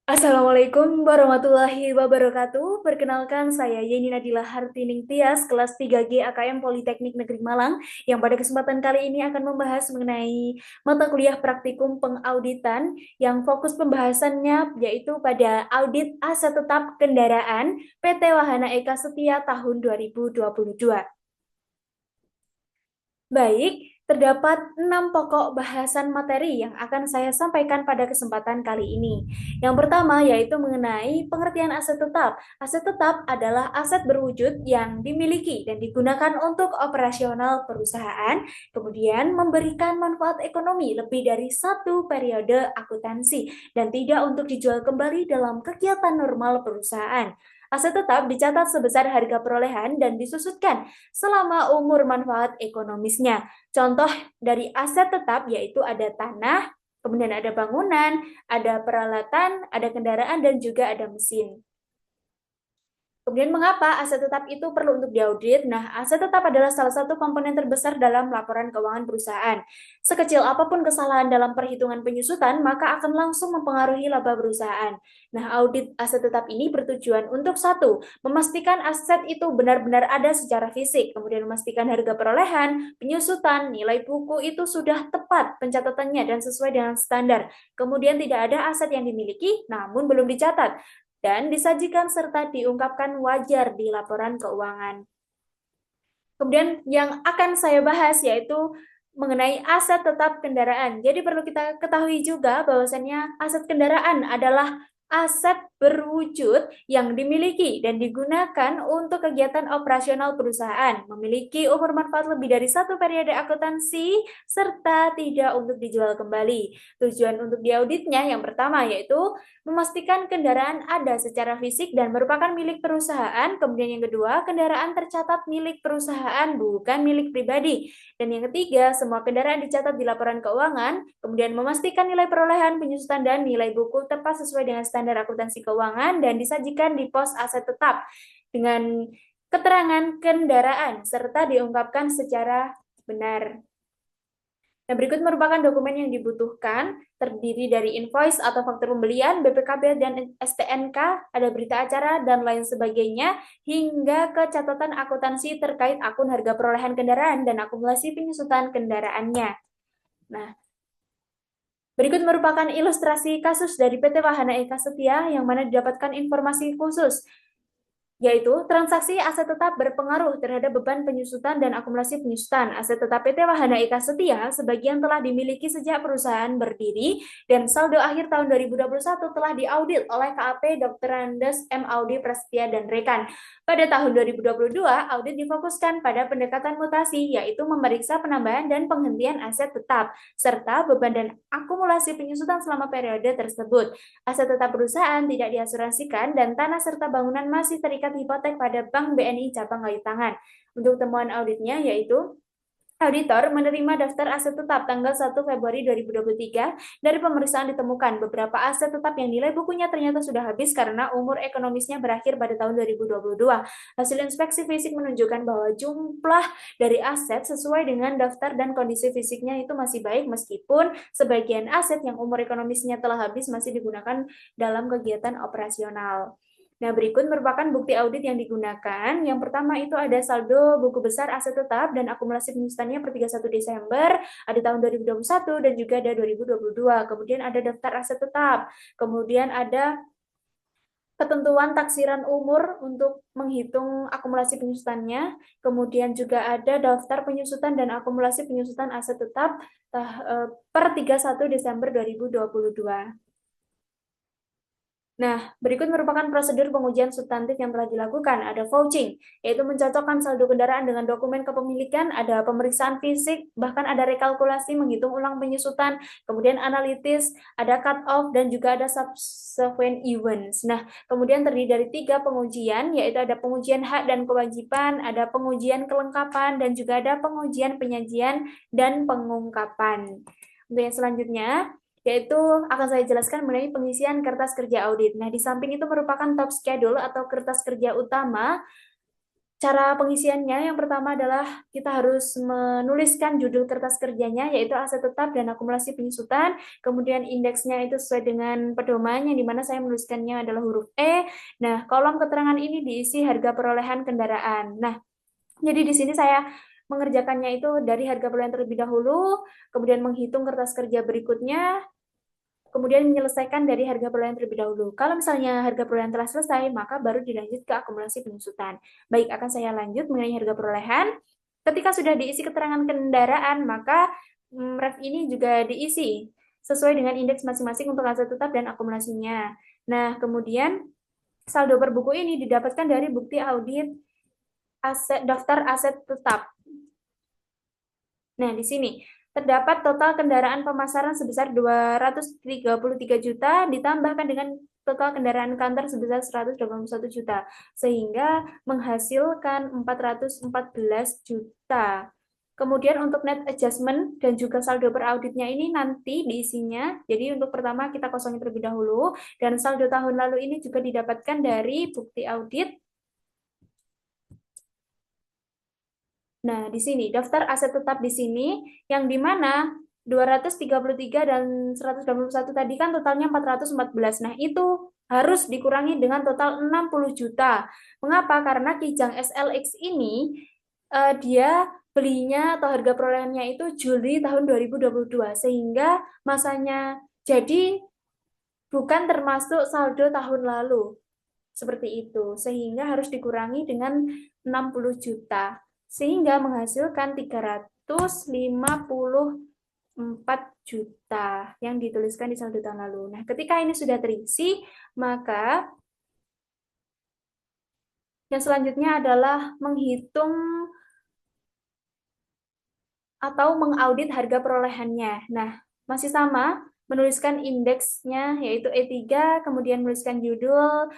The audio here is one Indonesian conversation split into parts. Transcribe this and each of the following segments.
Assalamualaikum warahmatullahi wabarakatuh. Perkenalkan, saya Yeni Nadila Hartining Tias, kelas 3G AKM Politeknik Negeri Malang, yang pada kesempatan kali ini akan membahas mengenai mata kuliah praktikum pengauditan, yang fokus pembahasannya yaitu pada audit aset tetap kendaraan PT Wahana Eka Setia tahun 2022. Baik, terdapat 6 pokok bahasan materi yang akan saya sampaikan pada kesempatan kali ini. Yang pertama yaitu mengenai pengertian aset tetap. Aset tetap adalah aset berwujud yang dimiliki dan digunakan untuk operasional perusahaan, kemudian memberikan manfaat ekonomi lebih dari satu periode akuntansi dan tidak untuk dijual kembali dalam kegiatan normal perusahaan. Aset tetap dicatat sebesar harga perolehan dan disusutkan selama umur manfaat ekonomisnya. Contoh dari aset tetap yaitu ada tanah, kemudian ada bangunan, ada peralatan, ada kendaraan, dan juga ada mesin. Kemudian mengapa aset tetap itu perlu untuk diaudit? Nah, aset tetap adalah salah satu komponen terbesar dalam laporan keuangan perusahaan. Sekecil apapun kesalahan dalam perhitungan penyusutan, maka akan langsung mempengaruhi laba perusahaan. Nah, audit aset tetap ini bertujuan untuk satu, memastikan aset itu benar-benar ada secara fisik, kemudian memastikan harga perolehan, penyusutan, nilai buku itu sudah tepat pencatatannya dan sesuai dengan standar. Kemudian tidak ada aset yang dimiliki namun belum dicatat dan disajikan serta diungkapkan wajar di laporan keuangan. Kemudian yang akan saya bahas yaitu mengenai aset tetap kendaraan. Jadi perlu kita ketahui juga bahwasannya aset kendaraan adalah aset berwujud yang dimiliki dan digunakan untuk kegiatan operasional perusahaan, memiliki umur manfaat lebih dari satu periode akuntansi, serta tidak untuk dijual kembali. Tujuan untuk diauditnya yang pertama yaitu memastikan kendaraan ada secara fisik dan merupakan milik perusahaan. Kemudian yang kedua, kendaraan tercatat milik perusahaan, bukan milik pribadi. Dan yang ketiga, semua kendaraan dicatat di laporan keuangan, kemudian memastikan nilai perolehan, penyusutan, dan nilai buku tepat sesuai dengan standar akuntansi keuangan dan disajikan di pos aset tetap dengan keterangan kendaraan serta diungkapkan secara benar. Nah, berikut merupakan dokumen yang dibutuhkan, terdiri dari invoice atau faktur pembelian, BPKB dan STNK, ada berita acara, dan lain sebagainya, hingga ke catatan akuntansi terkait akun harga perolehan kendaraan dan akumulasi penyusutan kendaraannya. Nah, berikut merupakan ilustrasi kasus dari PT Wahana Eka Setia yang mana didapatkan informasi khusus yaitu transaksi aset tetap berpengaruh terhadap beban penyusutan dan akumulasi penyusutan. Aset tetap PT Wahana Eka Setia sebagian telah dimiliki sejak perusahaan berdiri dan saldo akhir tahun 2021 telah diaudit oleh KAP Dr. Andes M. Audi Prasetya dan rekan. Pada tahun 2022, audit difokuskan pada pendekatan mutasi, yaitu memeriksa penambahan dan penghentian aset tetap, serta beban dan akumulasi penyusutan selama periode tersebut. Aset tetap perusahaan tidak diasuransikan dan tanah serta bangunan masih terikat hipotek pada Bank BNI cabang Kayu Tangan. Untuk temuan auditnya yaitu auditor menerima daftar aset tetap tanggal 1 Februari 2023. Dari pemeriksaan ditemukan beberapa aset tetap yang nilai bukunya ternyata sudah habis karena umur ekonomisnya berakhir pada tahun 2022. Hasil inspeksi fisik menunjukkan bahwa jumlah dari aset sesuai dengan daftar dan kondisi fisiknya itu masih baik meskipun sebagian aset yang umur ekonomisnya telah habis masih digunakan dalam kegiatan operasional. Nah, berikut merupakan bukti audit yang digunakan. Yang pertama itu ada saldo buku besar aset tetap dan akumulasi penyusutannya per 31 Desember, ada tahun 2021 dan juga ada 2022. Kemudian ada daftar aset tetap. Kemudian ada ketentuan taksiran umur untuk menghitung akumulasi penyusutannya. Kemudian juga ada daftar penyusutan dan akumulasi penyusutan aset tetap per 31 Desember 2022. Nah, berikut merupakan prosedur pengujian substantif yang telah dilakukan. Ada vouching, yaitu mencocokkan saldo kendaraan dengan dokumen kepemilikan, ada pemeriksaan fisik, bahkan ada rekalkulasi menghitung ulang penyusutan, kemudian analitis, ada cut off, dan juga ada subsequent events. Nah, kemudian terdiri dari 3 pengujian, yaitu ada pengujian hak dan kewajiban, ada pengujian kelengkapan, dan juga ada pengujian penyajian dan pengungkapan. Untuk yang selanjutnya, yaitu akan saya jelaskan mengenai pengisian kertas kerja audit. Nah, di samping itu merupakan top schedule atau kertas kerja utama Cara pengisiannya yang pertama adalah kita harus menuliskan judul kertas kerjanya, yaitu aset tetap dan akumulasi penyusutan. Kemudian indeksnya itu sesuai dengan pedoman yang dimana saya menuliskannya adalah huruf E. Nah, kolom keterangan ini diisi harga perolehan kendaraan. Nah, jadi di sini saya mengerjakannya itu dari harga perolehan terlebih dahulu, kemudian menghitung kertas kerja berikutnya, kemudian menyelesaikan dari harga perolehan terlebih dahulu. Kalau misalnya harga perolehan telah selesai, maka baru dilanjut ke akumulasi penyusutan. Baik, akan saya lanjut mengenai harga perolehan. Ketika sudah diisi keterangan kendaraan, maka ref ini juga diisi sesuai dengan indeks masing-masing untuk aset tetap dan akumulasinya. Nah, kemudian saldo per buku ini didapatkan dari bukti audit aset daftar aset tetap. Nah, di sini terdapat total kendaraan pemasaran sebesar 233 juta ditambahkan dengan total kendaraan kantor sebesar 181 juta sehingga menghasilkan 414 juta. Kemudian untuk net adjustment dan juga saldo per auditnya ini nanti diisinya. Jadi untuk pertama kita kosongin terlebih dahulu dan saldo tahun lalu ini juga didapatkan dari bukti audit. Nah, di sini daftar aset tetap di sini yang di mana 233 dan 181 tadi kan totalnya 414. Nah, itu harus dikurangi dengan total 60 juta. Mengapa? Karena Kijang SLX ini dia belinya atau harga perolehannya itu Juli tahun 2022 sehingga masanya jadi bukan termasuk saldo tahun lalu. Seperti itu, sehingga harus dikurangi dengan 60 juta, sehingga menghasilkan 354 juta yang dituliskan di saldo tahun lalu. Nah, ketika ini sudah terisi, maka yang selanjutnya adalah menghitung atau mengaudit harga perolehannya. Nah, masih sama, menuliskan indeksnya yaitu E3, kemudian menuliskan judul,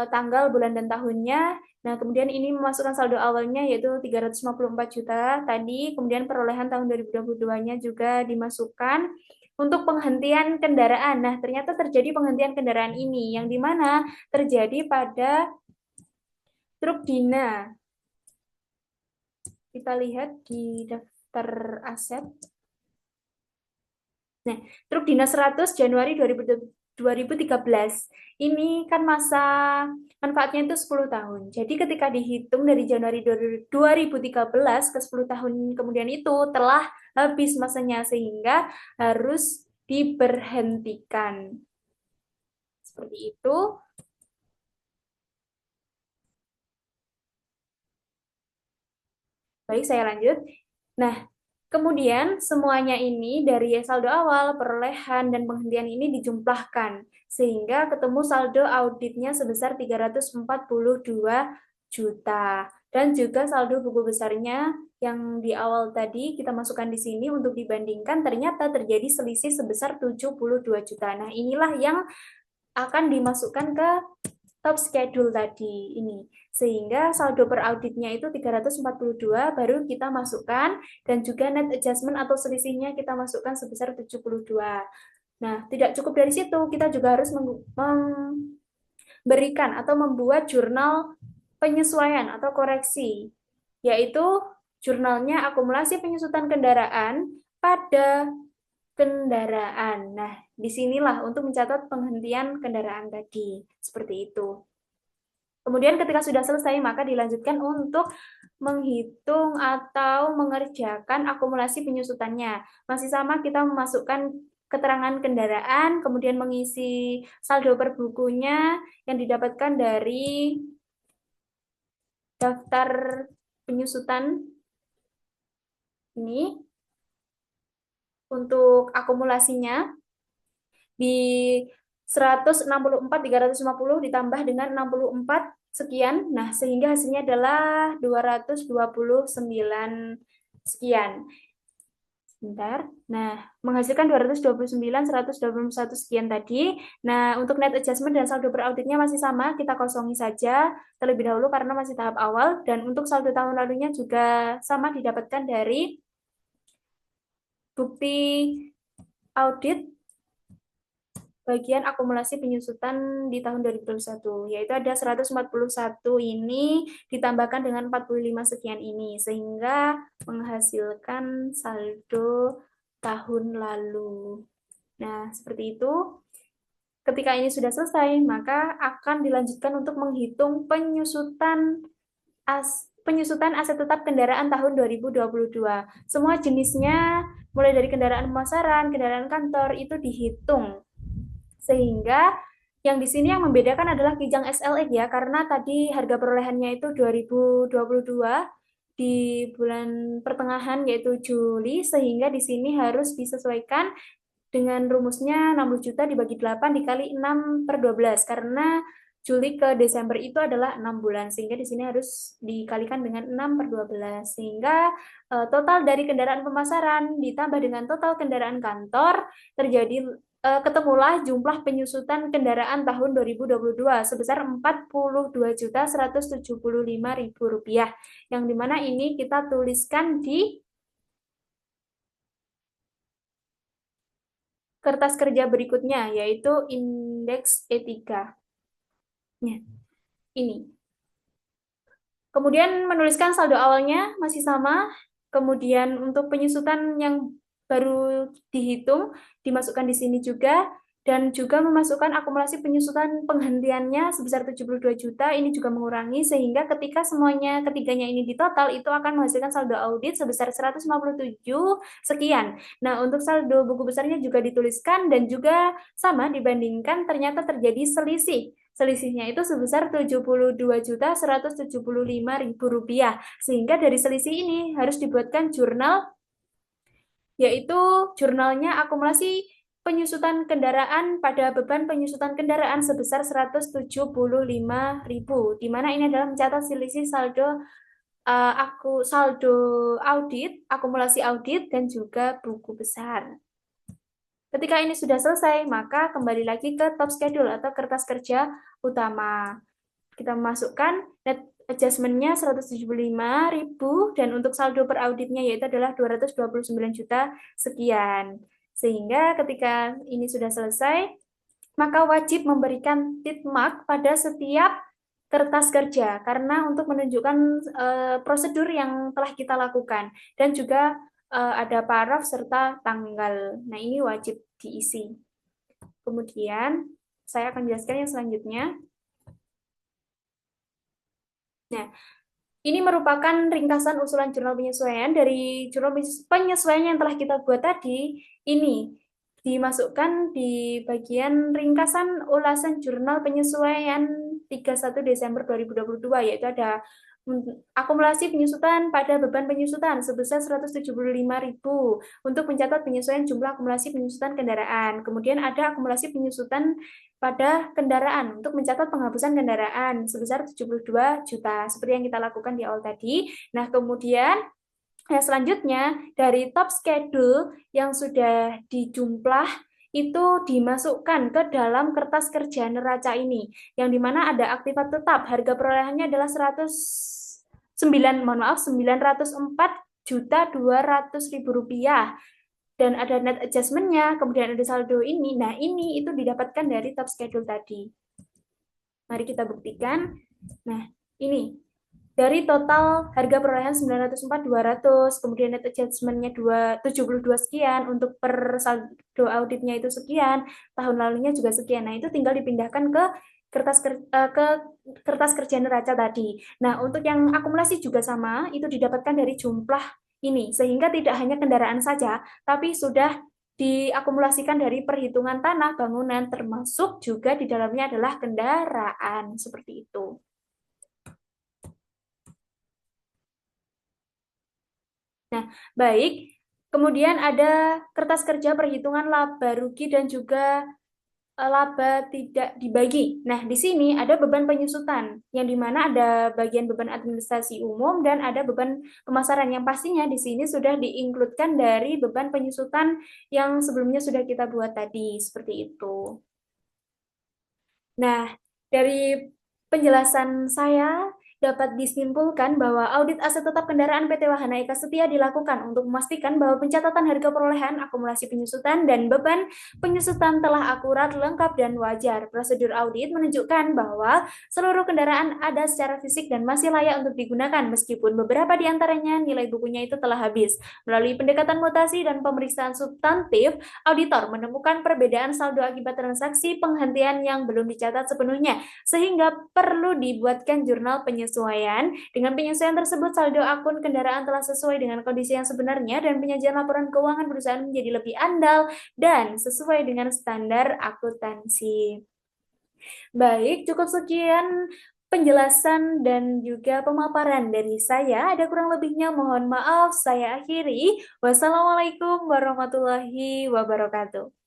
tanggal, bulan, dan tahunnya. Nah, kemudian ini memasukkan saldo awalnya yaitu 354 juta tadi, kemudian perolehan tahun 2022-nya juga dimasukkan. Untuk penghentian kendaraan, nah ternyata terjadi penghentian kendaraan ini, yang dimana terjadi pada truk Dina. Kita lihat di daftar aset. Nah, truk dinas 100 Januari 2013. Ini kan masa manfaatnya itu 10 tahun. Jadi ketika dihitung dari Januari 2013 ke 10 tahun kemudian itu telah habis masanya sehingga harus diberhentikan. Seperti itu. Baik, saya lanjut. Nah, kemudian semuanya ini dari saldo awal, perolehan, dan penghentian ini dijumlahkan sehingga ketemu saldo auditnya sebesar 342 juta. Dan juga saldo buku besarnya yang di awal tadi kita masukkan di sini untuk dibandingkan ternyata terjadi selisih sebesar 72 juta. Nah, inilah yang akan dimasukkan ke top schedule tadi ini. Sehingga saldo per auditnya itu 342 baru kita masukkan dan juga net adjustment atau selisihnya kita masukkan sebesar 72. Nah, tidak cukup dari situ, kita juga harus memberikan atau membuat jurnal penyesuaian atau koreksi, yaitu jurnalnya akumulasi penyusutan kendaraan pada kendaraan. Nah, disinilah untuk mencatat penghentian kendaraan tadi. Seperti itu. Kemudian ketika sudah selesai, maka dilanjutkan untuk menghitung atau mengerjakan akumulasi penyusutannya. Masih sama, kita memasukkan keterangan kendaraan, kemudian mengisi saldo per bukunya yang didapatkan dari daftar penyusutan ini. Untuk akumulasinya, di 164 350 ditambah dengan 64 sekian. Nah, sehingga hasilnya adalah 229 sekian. Sebentar. Nah, menghasilkan 229 121 sekian tadi. Nah, untuk net adjustment dan saldo per auditnya masih sama, kita kosongi saja terlebih dahulu karena masih tahap awal dan untuk saldo tahun lalunya juga sama didapatkan dari bukti audit bagian akumulasi penyusutan di tahun 2021, yaitu ada 141 ini ditambahkan dengan 45 sekian ini, sehingga menghasilkan saldo tahun lalu. Nah, seperti itu. Ketika ini sudah selesai, maka akan dilanjutkan untuk menghitung penyusutan aset tetap kendaraan tahun 2022. Semua jenisnya, mulai dari kendaraan pemasaran, kendaraan kantor, itu dihitung. Sehingga yang di sini yang membedakan adalah Kijang SLX ya, karena tadi harga perolehannya itu 2022 di bulan pertengahan yaitu Juli, sehingga di sini harus disesuaikan dengan rumusnya 60 juta dibagi 8 dikali 6 per 12 karena Juli ke Desember itu adalah 6 bulan sehingga di sini harus dikalikan dengan 6 per 12 sehingga total dari kendaraan pemasaran ditambah dengan total kendaraan kantor terjadi ketemulah jumlah penyusutan kendaraan tahun 2022 sebesar Rp42.175.000 yang dimana ini kita tuliskan di kertas kerja berikutnya, yaitu indeks E3. Nah, ini. Kemudian menuliskan saldo awalnya masih sama. Kemudian untuk penyusutan yang baru dihitung, dimasukkan di sini juga. Dan juga memasukkan akumulasi penyusutan penghentiannya sebesar 72 juta, ini juga mengurangi, sehingga ketika semuanya ketiganya ini ditotal, itu akan menghasilkan saldo audit sebesar 157 sekian. Nah, untuk saldo buku besarnya juga dituliskan, dan juga sama dibandingkan ternyata terjadi selisih. Selisihnya itu sebesar Rp72.175.000. Sehingga dari selisih ini harus dibuatkan jurnal, yaitu jurnalnya akumulasi penyusutan kendaraan pada beban penyusutan kendaraan sebesar 175.000, di mana ini adalah mencatat selisih saldo audit, akumulasi audit, dan juga buku besar. Ketika ini sudah selesai, maka kembali lagi ke top schedule atau kertas kerja utama. Kita memasukkan net adjustment-nya 175.000 dan untuk saldo per auditnya yaitu adalah 229 juta sekian. Sehingga ketika ini sudah selesai, maka wajib memberikan tick mark pada setiap kertas kerja karena untuk menunjukkan prosedur yang telah kita lakukan dan juga ada paraf serta tanggal. Nah, ini wajib diisi. Kemudian saya akan jelaskan yang selanjutnya. Nah, ini merupakan ringkasan usulan jurnal penyesuaian dari jurnal penyesuaian yang telah kita buat tadi. Ini dimasukkan di bagian ringkasan ulasan jurnal penyesuaian 31 Desember 2022, yaitu ada akumulasi penyusutan pada beban penyusutan sebesar 175.000 untuk mencatat penyesuaian jumlah akumulasi penyusutan kendaraan. Kemudian ada akumulasi penyusutan pada kendaraan untuk mencatat penghapusan kendaraan sebesar 72 juta, seperti yang kita lakukan di awal tadi. Nah, kemudian yang selanjutnya dari top schedule yang sudah dijumlah itu dimasukkan ke dalam kertas kerja neraca ini, yang dimana ada aktifat tetap, harga perolehannya adalah 904.200.000 rupiah, dan ada net adjustment-nya, kemudian ada saldo ini. Nah, ini itu didapatkan dari top schedule tadi. Mari kita buktikan. Nah, ini dari total harga perolehan 904.200, kemudian net adjustment-nya 72 sekian, untuk per saldo auditnya itu sekian, tahun lalunya juga sekian. Nah, itu tinggal dipindahkan ke kertas kerja neraca tadi. Nah, untuk yang akumulasi juga sama, itu didapatkan dari jumlah ini, sehingga tidak hanya kendaraan saja, tapi sudah diakumulasikan dari perhitungan tanah, bangunan, termasuk juga di dalamnya adalah kendaraan, seperti itu. Nah, baik. Kemudian ada kertas kerja perhitungan laba rugi dan juga laba tidak dibagi. Nah, di sini ada beban penyusutan, yang dimana ada bagian beban administrasi umum dan ada beban pemasaran, yang pastinya di sini sudah diinkludkan dari beban penyusutan yang sebelumnya sudah kita buat tadi, seperti itu. Nah, dari penjelasan saya, Dapat disimpulkan bahwa audit aset tetap kendaraan PT Wahana Eka Setia dilakukan untuk memastikan bahwa pencatatan harga perolehan, akumulasi penyusutan, dan beban penyusutan telah akurat, lengkap, dan wajar. Prosedur audit menunjukkan bahwa seluruh kendaraan ada secara fisik dan masih layak untuk digunakan, meskipun beberapa di antaranya nilai bukunya itu telah habis. Melalui pendekatan mutasi dan pemeriksaan substantif, auditor menemukan perbedaan saldo akibat transaksi penghentian yang belum dicatat sepenuhnya, sehingga perlu dibuatkan jurnal penyesuaian. Dengan penyesuaian tersebut, saldo akun kendaraan telah sesuai dengan kondisi yang sebenarnya dan penyajian laporan keuangan perusahaan menjadi lebih andal dan sesuai dengan standar akuntansi. Baik, cukup sekian penjelasan dan juga pemaparan dari saya. Ada kurang lebihnya, mohon maaf. Saya akhiri. Wassalamualaikum warahmatullahi wabarakatuh.